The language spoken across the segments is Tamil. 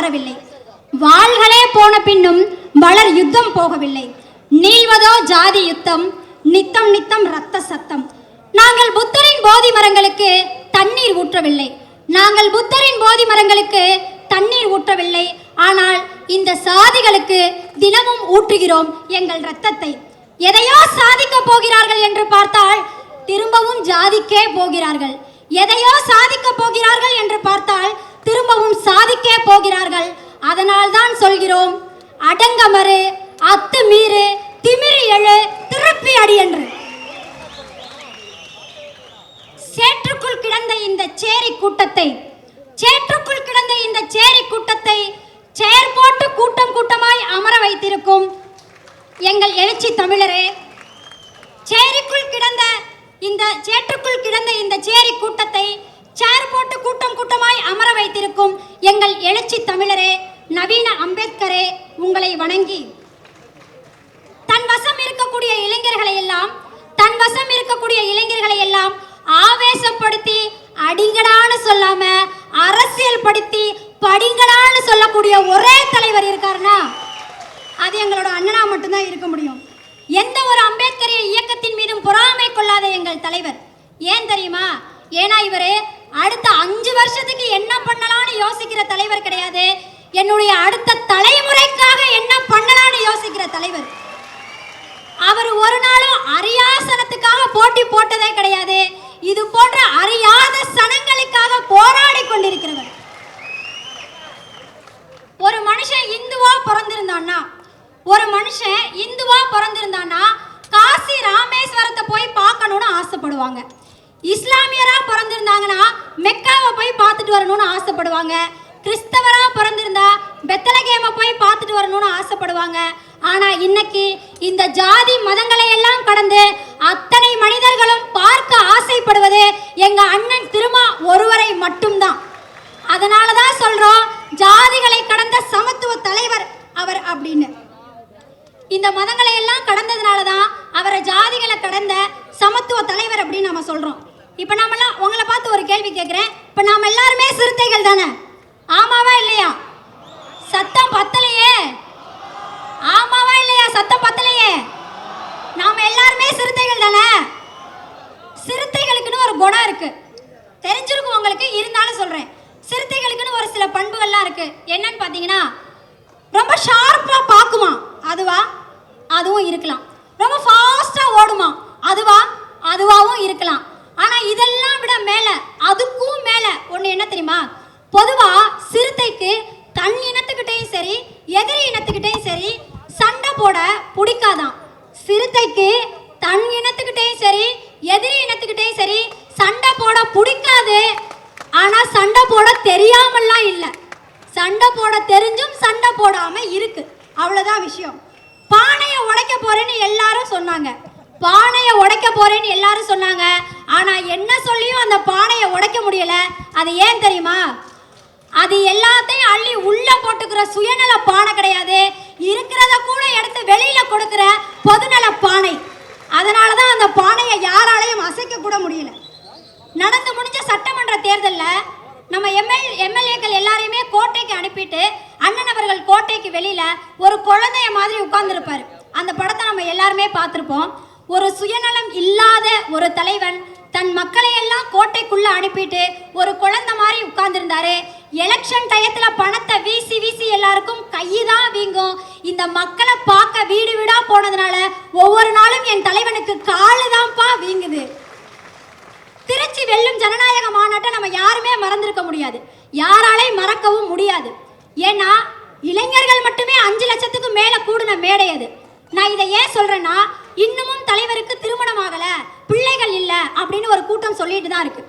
மாறவில்லை. வாள்களே போன பின்னும் வளர் யுத்தம் போகவில்லை. நீள்வதோ ஜாதி யுத்தம், நித்தம் நித்தம் ரத்த சத்தம். நாங்கள் புத்தரின் போதி மரங்களுக்கு தண்ணீர் ஊற்றவில்லை. நாங்கள் புத்தரின் போதி மரங்களுக்கு தண்ணீர் ஊற்றவில்லை. ஆனால் இந்த சாதிகளுக்கு தினமும் ஊற்றுகிறோம் எங்கள் இரத்தத்தை. எதையோ சாதிக்க போகிறார்கள் என்று பார்த்தால் திரும்பவும் ஜாதிக்கே போகிறார்கள். எதையோ சாதிக்க போகிறார்கள் என்று பார்த்தால் திரும்பவும் சாதிக்கே போகிறார்கள். அதனால் தான் சொல்கிறோம், அடங்கமறு, அத்து மீறு, திமிரி எழு, திருப்பி அடி என்று. சேற்றுக்குள் கிடந்த இந்த சேரி கூட்டத்தை, சேற்றுக்குள் கிடந்த இந்த சேரி கூட்டத்தை சேர் போட்டு கூட்டம் கூட்டமாய் அமர வைத்திருக்கும் எங்கள் எழுச்சி தமிழரே, சேரிக்குள் கிடந்த இந்த சேற்றுக்குள் கிடந்த இந்த சேரி கூட்டத்தை சேர் போட்டு கூட்டம் கூட்டமாய் அமர வைத்திருக்கும் எங்கள் எழுச்சி தமிழரே, நவீன அம்பேத்கரே, உங்களை வணங்கி தன் வசம் இருக்கக்கூடிய இளைஞர்களை எல்லாம் ஆவேசப்படுத்தி அடிங்கடான்னு சொல்லாம அரசியல் படுத்தி படிங்கடான்னு சொல்லக்கூடிய ஒரே தலைவர் இருக்காருன்னா அது எங்களோட அண்ணனா மட்டும்தான் இருக்க முடியும். எந்த ஒரு அம்பேத்கரிய இயக்கத்தின் மீதும் பொறாமை கொள்ளாத எங்கள் தலைவர். ஏன் தெரியுமா? ஏன்னா இவரு அடுத்த 5 வருஷத்துக்கு என்ன பண்ணலாம்னு யோசிக்கிற தலைவர் கிடையாது. என்னுடைய அடுத்த தலைமுறைக்காக என்ன பண்ணலாம்னு யோசிக்கிற தலைவர். அவர் ஒரு நாளும் அரியாசனத்துக்காக போட்டி போட்டதே கிடையாது. இது போன்ற அறியாத சனங்களுக்காக போராடி கொண்டிருக்கிறவர். ஒரு மனுஷன் இந்துவா பிறந்திருந்தான்னா காசி ராமேஸ்வரத்தை போய் பார்க்கணும்னு ஆசைப்படுவாங்க. இஸ்லாமியரா பிறந்திருந்தாங்கன்னா மெக்காவை போய் பார்த்துட்டு வரணும்னு ஆசைப்படுவாங்க. கிறிஸ்தவரா பிறந்திருந்தா பெத்தலகேமை போய் பார்த்துட்டு வரணும்னு ஆசைப்படுவாங்க. ஆனா இன்னைக்கு இந்த ஜாதி மதங்களை எல்லாம் கடந்து அத்தனை மனிதர்களும் பார்க்க ஆசைப்படுவது எங்க அண்ணன் திருமா ஒருவரை மட்டும்தான். அதனாலதான் சொல்றோம், ஜாதிகளை கடந்த சமத்துவ தலைவர் அவர் அப்படின்னு. இந்த மதங்களை எல்லாம் கடந்ததுனாலதான் அவரை ஜாதிகளை கடந்த சமத்துவ தலைவர் அப்படின்னு நம்ம சொல்றோம். இப்ப நாமெல்லாம் உங்களை பார்த்து ஒரு கேள்வி கேட்கிறேன். இப்ப நாம எல்லாருமே சிறுத்தைகள் தானே? ஆமாவா இல்லையா? சத்தம் பத்தலையே. ஆமாவா இல்லையா? சத்தம் பத்தலையே. நாம எல்லாருமே சிறுத்தைகள் தானே? சிறுத்தைகளுக்குன்னு ஒரு குணம் இருக்கு, தெரிஞ்சிருக்கும் உங்களுக்கு, இருந்தாலும் சொல்றேன். சிறுத்தைகளுக்குன்னு ஒரு சில பண்புகள்லாம் இருக்கு. என்னன்னு பாத்தீங்கன்னா, ரொம்ப ஷார்ப்பா பாக்குமா, அதுவும் இருக்கலாம். ரொம்ப ஃபாஸ்டா ஓடுமா, அதுவாவும் இருக்கலாம். ஆனா இதெல்லாம் விட மேல, அதுக்கும் மேல ஒண்ணு என்ன தெரியுமா? பொதுவா சிறுத்தைக்கு தன் இனத்துக்கிட்டையும் சரி எதிரி இனத்துக்கிட்டையும் சரி சண்டை போட பிடிக்காதான். சிறுத்தைக்கு தன் இனத்துக்கிட்டையும் சரி எதிரி இனத்துக்கிட்டையும் சரி சண்டை போட பிடிக்காது. ஆனா சண்டை போட தெரியாமலாம் இல்லை, சண்டை போட தெரிஞ்சும் சண்டை போடாம இருக்கு. அவ்வளவுதான் விஷயம். பானையை உடைக்க போறேன்னு எல்லாரும் சொன்னாங்க. ஆனா என்ன சொல்லியும் அந்த பானையை உடைக்க முடியல. அது ஏன் தெரியுமா? அது எல்லாத்தையும் அள்ளி உள்ள போட்டுக்கிற சுயநல பானை கிடையாது, இருக்கிறத கூட எடுத்து வெளியில கொடுக்கிற பொதுநல பானை. அதனாலதான் அந்த பானையை யாராலையும் அசைக்க கூட முடியல. நடந்து முடிஞ்ச சட்டமன்ற தேர்தலில் நம்ம எம்எல்ஏக்கள் எல்லாரையுமே கோட்டைக்கு அனுப்பிட்டு அண்ணன் அவர்கள் கோட்டைக்கு வெளியில ஒரு குழந்தைய மாதிரி உட்கார்ந்துருப்பாரு. அந்த படத்தை நம்ம எல்லாருமே பார்த்துருப்போம். ஒரு சுயநலம் இல்லாத ஒரு தலைவன் தன் மக்களை எல்லாம் கோட்டைக்குள்ள அனுப்பிட்டு ஒரு குழந்தை மாதிரி உட்கார்ந்துருந்தாரு. எலெக்ஷன் டயத்துல பணத்தை வீசி எல்லாருக்கும் கைதான் வீங்கும். இந்த மக்களை பார்க்க வீடு வீடா போனதுனால ஒவ்வொரு நாளும் என் தலைவனுக்கு காலுதான்ப்பா வீங்குது. திருச்சி வெல்லும் ஜனநாயக மாநாட்டை நம்ம யாருமே மறந்திருக்க முடியாது, யாராலையும் மறக்கவும் முடியாது. ஏன்னா இளைஞர்கள் மட்டுமே 5 லட்சத்துக்கு மேல கூடின மேடை அது. நான் இதை ஏன் சொல்றேன்னா, இன்னமும் தலைவருக்கு திருமணம் ஆகல, பிள்ளைகள் இல்ல அப்படின்னு ஒரு கூட்டம் சொல்லிட்டு தான் இருக்கு.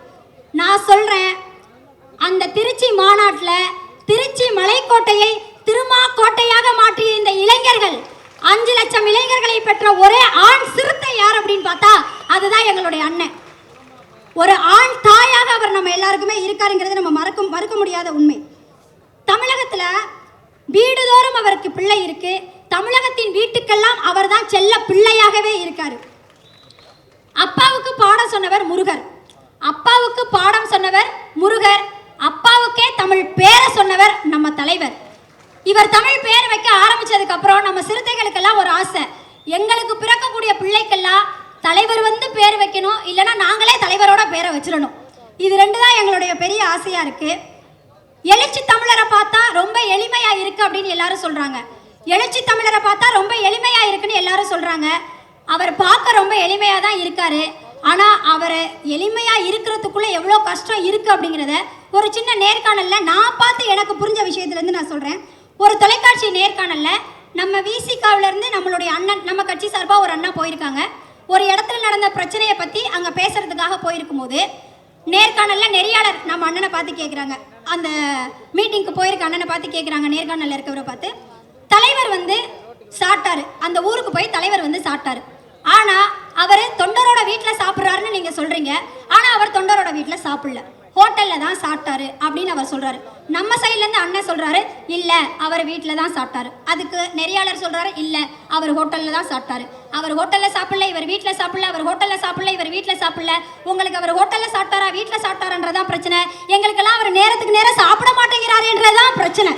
நான் சொல்றேன், அந்த திருச்சி மாநாட்டில் திருச்சி மலைக்கோட்டையை திருமா கோட்டையாக மாற்றிய இந்த இளைஞர்கள், 5 லட்சம் இளைஞர்களை பெற்ற ஒரே ஆண் சிறுத்தை யார் அப்படின்னு பார்த்தா அதுதான் எங்களுடைய அண்ணன். ஒரு ஆண் தாயாக அவர் நம்ம எல்லாருக்குமே இருக்காருங்கிறது நம்ம மறுக்க முடியாத உண்மை. தமிழகத்துல வீடுதோறும் அவருக்கு பிள்ளை இருக்கு. தமிழகத்தின் வீட்டுக்கெல்லாம் அவர் தான் செல்ல பிள்ளையாகவே இருக்காரு. அப்பாவுக்கு பாடம் சொன்னவர் முருகர், அப்பாவுக்கே தமிழ் பேரை சொன்னவர் நம்ம தலைவர். இவர் தமிழ் பேர் வைக்க ஆரம்பிச்சதுக்கு அப்புறம் நம்ம சிறுத்தைகளுக்கெல்லாம் ஒரு ஆசை, எங்களுக்கு பிறக்கக்கூடிய பிள்ளைக்கெல்லாம் தலைவர் வந்து பேர் வைக்கணும், இல்லைன்னா நாங்களே தலைவரோட பேரை வச்சிடணும். இது ரெண்டு தான் எங்களுடைய பெரிய ஆசையா இருக்கு. எழுச்சி தமிழரை பார்த்தா ரொம்ப எளிமையா இருக்கு அப்படின்னு எல்லாரும் சொல்றாங்க. எழுச்சி தமிழரை பார்த்தா ரொம்ப எளிமையா இருக்குன்னு எல்லாரும் சொல்றாங்க. அவர் பார்க்க ரொம்ப எளிமையா தான் இருக்காரு. ஆனா அவர் எளிமையா இருக்கிறதுக்குள்ள எவ்வளோ கஷ்டம் இருக்கு அப்படிங்கிறத ஒரு சின்ன நேர்காணல்ல நான் பார்த்து எனக்கு புரிஞ்ச விஷயத்துல இருந்து நான் சொல்றேன். ஒரு தொலைக்காட்சி நேர்காணல்ல நம்ம விசிகாவில இருந்து நம்மளுடைய அண்ணன், நம்ம கட்சி சார்பா ஒரு அண்ணா போயிருக்காங்க. ஒரு இடத்துல நடந்த பிரச்சனையை பத்தி அங்க பேசுறதுக்காக போயிருக்கும் போது நேர்காணல்ல நெறியாளர் நம்ம அண்ணனை பார்த்து கேட்குறாங்க, அந்த மீட்டிங்க்கு போயிருக்க அண்ணனை பார்த்து கேட்குறாங்க, நேர்காணல்ல இருக்கவரை பார்த்து, தலைவர் வந்து சாப்பிட்டாரு, அந்த ஊருக்கு போய் தலைவர் வந்து சாப்பிட்டாரு, ஆனா அவர் தொண்டரோட வீட்டில் சாப்பிட்றாருன்னு நீங்க சொல்றீங்க, ஆனா அவர் தொண்டரோட வீட்டில் சாப்பிடல, ஹோட்டல்ல தான் சாப்பிட்டாரு அப்படின்னு அவர் சொல்றாரு. நம்ம சைட்ல இருந்து அண்ணன் சொல்றாரு இல்ல அவர் வீட்டில் தான் சாப்பிட்டாரு. அதுக்கு நெறியாளர் சொல்றாரு இல்ல அவர் ஹோட்டல்ல தான் சாப்பிட்டாரு. அவர் ஹோட்டல்ல சாப்பிடல, இவர் வீட்டில் சாப்பிடல, அவர் ஹோட்டல்ல சாப்பிடல, இவர் வீட்டில் சாப்பிடல. உங்களுக்கு அவர் ஹோட்டல்ல சாப்பிட்டாரா வீட்டில் சாப்பிட்டாரன்றதான் பிரச்சனை. எங்களுக்கெல்லாம் அவர் நேரத்துக்கு நேரம் சாப்பிட மாட்டேங்கிறாருன்றதான் பிரச்சனை.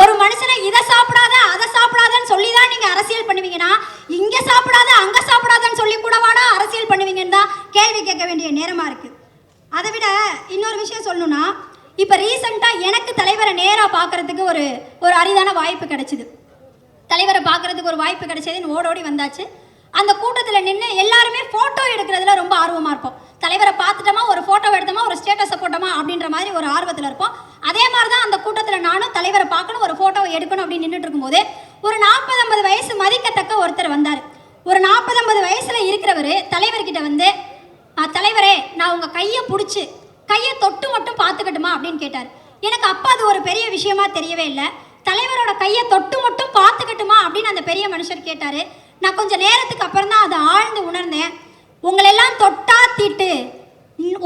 ஒரு மனுஷனை இதை சாப்பிடாத அதை சாப்பிடாதன்னு சொல்லி தான் நீங்க அரசியல் பண்ணுவீங்கன்னா, இங்க சாப்பிடாத அங்க சாப்பிடாதன்னு சொல்லி கூடவானா அரசியல் பண்ணுவீங்கன்னு தான் கேள்வி கேட்க வேண்டிய நேரமா இருக்கு. அதை விட இன்னொரு விஷயம் சொல்லணும்னா, இப்போ ரீசெண்டாக எனக்கு தலைவரை நேராக பார்க்கறதுக்கு ஒரு அரிதான வாய்ப்பு கிடைச்சிது. தலைவரை பார்க்கறதுக்கு ஒரு வாய்ப்பு கிடைச்சதுன்னு ஓடோடி வந்தாச்சு. அந்த கூட்டத்தில் நின்று எல்லாருமே ஃபோட்டோ எடுக்கிறதுல ரொம்ப ஆர்வமாக இருப்போம். தலைவரை பார்த்துட்டோமா, ஒரு ஃபோட்டோ எடுத்தோமா, ஒரு ஸ்டேட்டஸை போட்டோமா அப்படின்ற மாதிரி ஒரு ஆர்வத்தில் இருப்போம். அதே மாதிரி தான் அந்த கூட்டத்தில் நானும் தலைவரை பார்க்கணும், ஒரு ஃபோட்டோவை எடுக்கணும் அப்படின்னு நின்றுட்டு இருக்கும்போது ஒரு 40-50 வயசு மதிக்கத்தக்க ஒருத்தர் வந்தார். ஒரு 40-50 வயசில் இருக்கிறவர் தலைவர்கிட்ட வந்து, தலைவரே நான் உங்கள் கையை பிடிச்சி கையை தொட்டு மட்டும் பார்த்துக்கட்டுமா அப்படின்னு கேட்டார். எனக்கு அப்போ அது ஒரு பெரிய விஷயமா தெரியவே இல்லை. தலைவரோட கையை தொட்டு மட்டும் பார்த்துக்கட்டுமா அப்படின்னு அந்த பெரிய மனுஷர் கேட்டார். நான் கொஞ்சம் நேரத்துக்கு அப்புறம் தான் அதை ஆழ்ந்து உணர்ந்தேன். உங்களெல்லாம் தொட்டா தீட்டு,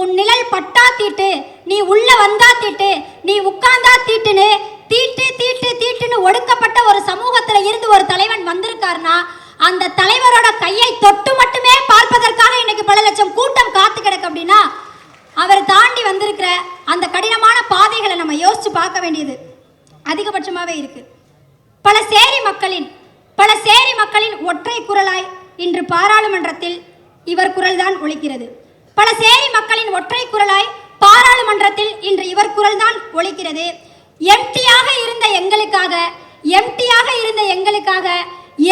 உன் நிழல் பட்டா தீட்டு, நீ உள்ள வந்தா தீட்டு, நீ உட்கார்ந்தா தீட்டுன்னு தீட்டு தீட்டு தீட்டுன்னு ஒடுக்கப்பட்ட ஒரு சமூகத்தில் இருந்து ஒரு தலைவன் வந்திருக்காருன்னா, அந்த தலைவரோட கையை தொட்டு மட்டுமே பார்ப்பதற்காக இன்னைக்கு பல லட்சம் கூட்டம் காத்து கிடக்கு அப்படின்னா, அவர் தாண்டி வந்திருக்கிற அந்த கடினமான பாதைகளை நம்ம யோசிச்சு பார்க்க வேண்டியது அதிகபட்சமாகவே இருக்கு. பல சேரி மக்களின் ஒற்றை குரலாய் இன்று பாராளுமன்றத்தில் இவர் குரல் தான் ஒலிக்கிறது. பல சேரி மக்களின் ஒற்றை குரலாய் பாராளுமன்றத்தில் இன்று இவர் குரல் தான் ஒலிக்கிறது. எம்டியாக இருந்த எங்களுக்காக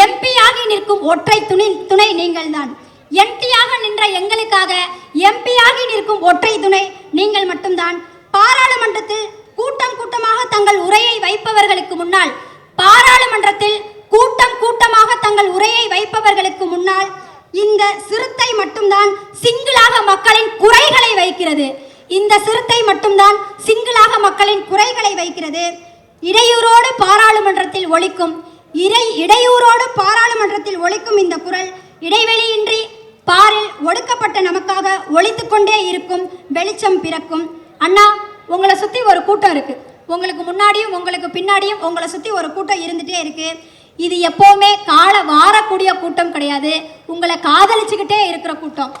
எம்பியாகி நிற்கும் ஒற்றை துணை நீங்கள் தான். எம்பியாக நின்ற எங்களுக்காக எம்பியாகி நிற்கும் ஒற்றை துணை நீங்கள் மட்டும்தான். பாராளுமன்றத்தில் கூட்டமாக தங்கள் உரையை வைப்பவர்களுக்கு முன்னால், பாராளுமன்றத்தில் கூட்டமாக தங்கள் உரையை வைப்பவர்களுக்கு முன்னால் இந்த சிறுத்தை மட்டும்தான் சிங்கிளாக மக்களின் குறைகளை வைக்கிறது. இந்த சிறுத்தை மட்டும்தான் சிங்கிளாக மக்களின் குறைகளை வைக்கிறது. இடையூறோடு பாராளுமன்றத்தில் ஒலிக்கும் இந்த குரல் இடைவெளியின்றி பாரில் ஒடுக்கப்பட்ட நமக்காக ஒலித்துக்கொண்டே இருக்கும், வெளிச்சம் பிறக்கும். அண்ணா, உங்களை சுற்றி ஒரு கூட்டம் இருக்கு. உங்களுக்கு முன்னாடியும் உங்களுக்கு பின்னாடியும் உங்களை சுற்றி ஒரு கூட்டம் இருந்துகிட்டே இருக்கு. இது எப்போவுமே காலை வாரக்கூடிய கூட்டம் கிடையாது. உங்களை காதலிச்சுக்கிட்டே இருக்கிற கூட்டம்.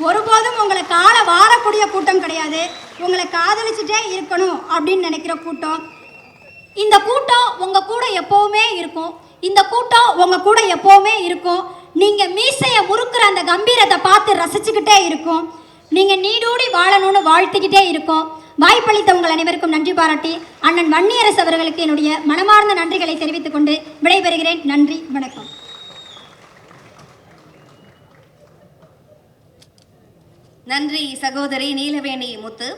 ஒருபோதும் உங்களை காலை வாரக்கூடிய கூட்டம் கிடையாது. உங்களை காதலிச்சுட்டே இருக்கணும் அப்படின்னு நினைக்கிற கூட்டம். இந்த கூட்டம் உங்கள் கூட எப்போவுமே இருக்கும். நீங்கள் மீசையை முறுக்கிற அந்த கம்பீரத்தை பார்த்து ரசிச்சுக்கிட்டே இருக்கும். நீங்கள் நீடூடி வாழணும்னு வாழ்த்துக்கிட்டே இருக்கும். வாய்ப்பளித்த உங்கள் அனைவருக்கும் நன்றி பாராட்டி அண்ணன் வன்னியரசு அவர்களுக்கு என்னுடைய மனமார்ந்த நன்றிகளை தெரிவித்துக் கொண்டு விடைபெறுகிறேன். நன்றி, வணக்கம். நன்றி சகோதரி நீலவேணி முத்து.